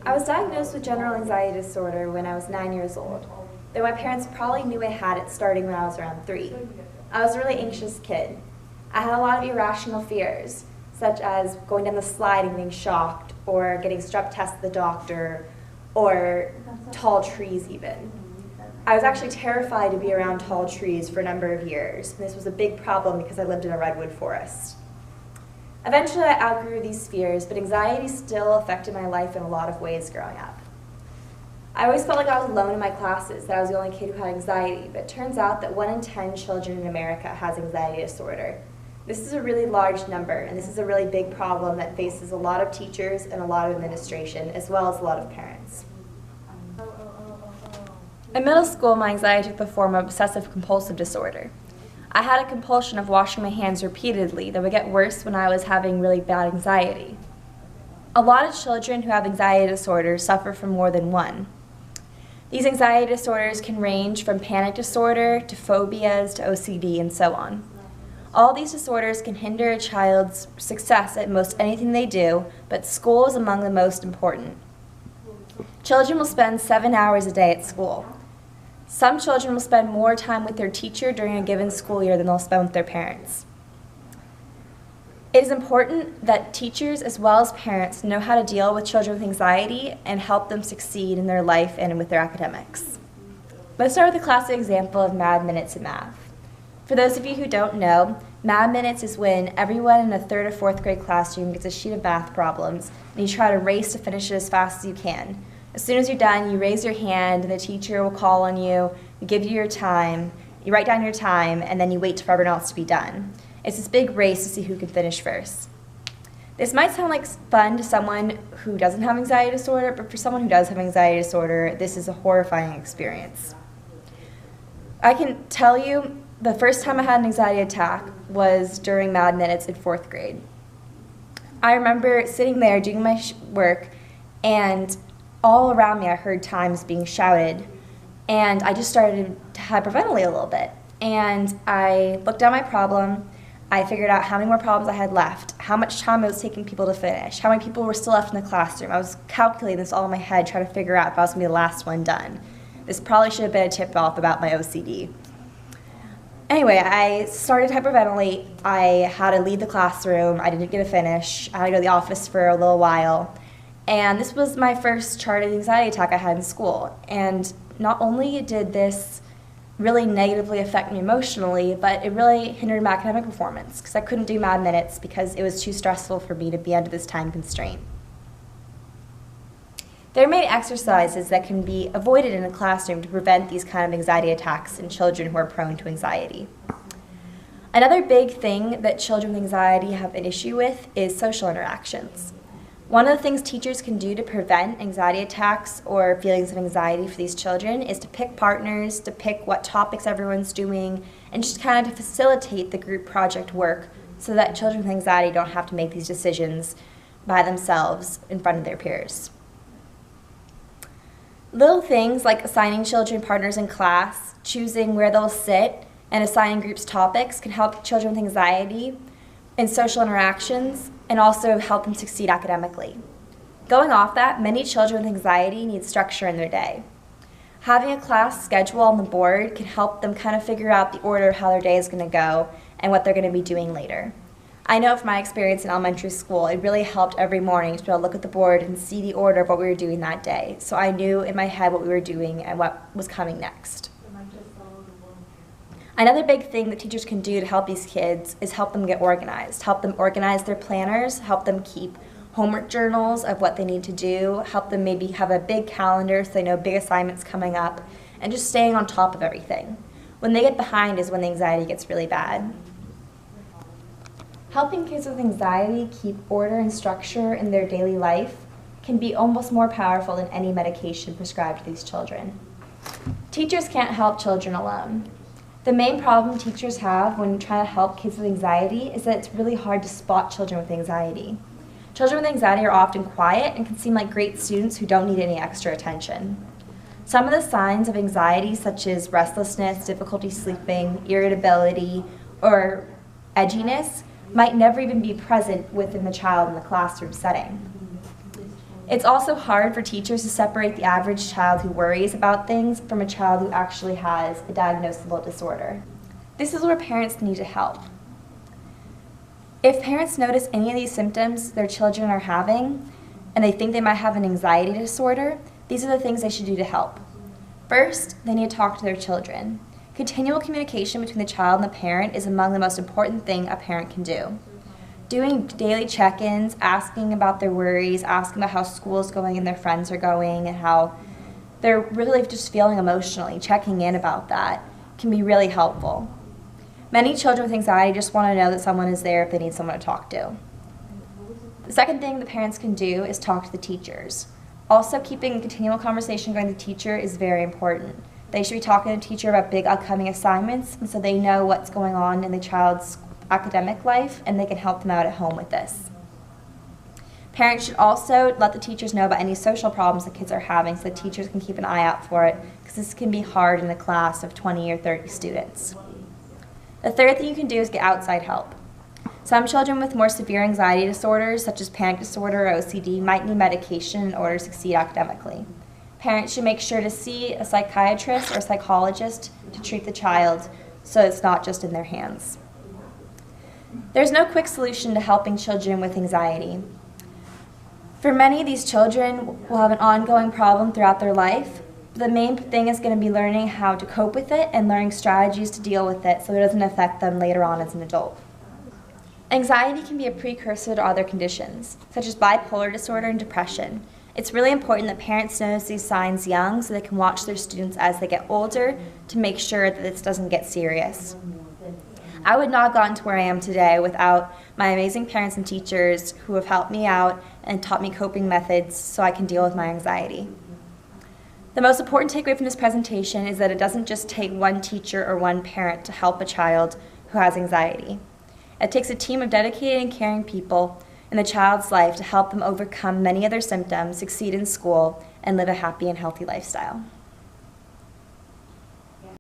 I was diagnosed with general anxiety disorder when I was 9 years old, though my parents probably knew I had it starting when I was around 3. I was a really anxious kid. I had a lot of irrational fears, such as going down the slide and getting shocked, or getting strep tests at the doctor, or tall trees even. I was actually terrified to be around tall trees for a number of years, and this was a big problem because I lived in a redwood forest. Eventually I outgrew these fears, but anxiety still affected my life in a lot of ways growing up. I always felt like I was alone in my classes, that I was the only kid who had anxiety, but it turns out that 1 in 10 children in America has anxiety disorder. This is a really large number, and this is a really big problem that faces a lot of teachers and a lot of administration, as well as a lot of parents. In middle school, my anxiety took the form of obsessive-compulsive disorder. I had a compulsion of washing my hands repeatedly that would get worse when I was having really bad anxiety. A lot of children who have anxiety disorders suffer from more than one. These anxiety disorders can range from panic disorder to phobias to OCD and so on. All these disorders can hinder a child's success at most anything they do, but school is among the most important. Children will spend 7 hours a day at school. Some children will spend more time with their teacher during a given school year than they'll spend with their parents. It is important that teachers as well as parents know how to deal with children with anxiety and help them succeed in their life and with their academics. Let's start with a classic example of Mad Minutes in math. For those of you who don't know, Mad Minutes is when everyone in a 3rd or 4th grade classroom gets a sheet of math problems and you try to race to finish it as fast as you can. As soon as you're done, you raise your hand and the teacher will call on you, give you your time, you write down your time, and then you wait for everyone else to be done. It's this big race to see who can finish first. This might sound like fun to someone who doesn't have anxiety disorder, but for someone who does have anxiety disorder, this is a horrifying experience. I can tell you the first time I had an anxiety attack was during Mad Minutes in 4th grade. I remember sitting there doing my work, and all around me I heard times being shouted, and I just started to hyperventilate a little bit. And I looked at my problem, I figured out how many more problems I had left, how much time it was taking people to finish, how many people were still left in the classroom. I was calculating this all in my head, trying to figure out if I was going to be the last one done. This probably should have been a tip-off about my OCD. Anyway, I started to hyperventilate. I had to leave the classroom. I didn't get to finish. I had to go to the office for a little while. And this was my first charted anxiety attack I had in school. And not only did this really negatively affect me emotionally, but it really hindered my academic performance because I couldn't do Mad Minutes because it was too stressful for me to be under this time constraint. There are many exercises that can be avoided in a classroom to prevent these kind of anxiety attacks in children who are prone to anxiety. Another big thing that children with anxiety have an issue with is social interactions. One of the things teachers can do to prevent anxiety attacks or feelings of anxiety for these children is to pick partners, to pick what topics everyone's doing, and just kind of to facilitate the group project work so that children with anxiety don't have to make these decisions by themselves in front of their peers. Little things like assigning children partners in class, choosing where they'll sit, and assigning groups topics can help children with anxiety in social interactions and also help them succeed academically. Going off that, many children with anxiety need structure in their day. Having a class schedule on the board can help them kind of figure out the order of how their day is going to go and what they're going to be doing later. I know from my experience in elementary school, it really helped every morning to be able to look at the board and see the order of what we were doing that day. So I knew in my head what we were doing and what was coming next. Another big thing that teachers can do to help these kids is help them get organized. Help them organize their planners, help them keep homework journals of what they need to do, help them maybe have a big calendar so they know big assignments coming up, and just staying on top of everything. When they get behind is when the anxiety gets really bad. Helping kids with anxiety keep order and structure in their daily life can be almost more powerful than any medication prescribed to these children. Teachers can't help children alone. The main problem teachers have when trying to help kids with anxiety is that it's really hard to spot children with anxiety. Children with anxiety are often quiet and can seem like great students who don't need any extra attention. Some of the signs of anxiety, such as restlessness, difficulty sleeping, irritability, or edginess, might never even be present within the child in the classroom setting. It's also hard for teachers to separate the average child who worries about things from a child who actually has a diagnosable disorder. This is where parents need to help. If parents notice any of these symptoms their children are having, and they think they might have an anxiety disorder, these are the things they should do to help. First, they need to talk to their children. Continual communication between the child and the parent is among the most important thing a parent can do. Doing daily check-ins, asking about their worries, asking about how school is going and their friends are going, and how they're really just feeling emotionally, checking in about that can be really helpful. Many children with anxiety just want to know that someone is there if they need someone to talk to. The second thing the parents can do is talk to the teachers. Also, keeping a continual conversation going with the teacher is very important. They should be talking to the teacher about big upcoming assignments, and so they know what's going on in the child's academic life, and they can help them out at home with this. Parents should also let the teachers know about any social problems the kids are having so the teachers can keep an eye out for it, because this can be hard in a class of 20 or 30 students. The third thing you can do is get outside help. Some children with more severe anxiety disorders, such as panic disorder or OCD, might need medication in order to succeed academically. Parents should make sure to see a psychiatrist or psychologist to treat the child so it's not just in their hands. There's no quick solution to helping children with anxiety. For many, these children will have an ongoing problem throughout their life. The main thing is going to be learning how to cope with it and learning strategies to deal with it so it doesn't affect them later on as an adult. Anxiety can be a precursor to other conditions, such as bipolar disorder and depression. It's really important that parents notice these signs young so they can watch their students as they get older to make sure that this doesn't get serious. I would not have gotten to where I am today without my amazing parents and teachers who have helped me out and taught me coping methods so I can deal with my anxiety. The most important takeaway from this presentation is that it doesn't just take one teacher or one parent to help a child who has anxiety. It takes a team of dedicated and caring people in the child's life to help them overcome many of their symptoms, succeed in school, and live a happy and healthy lifestyle.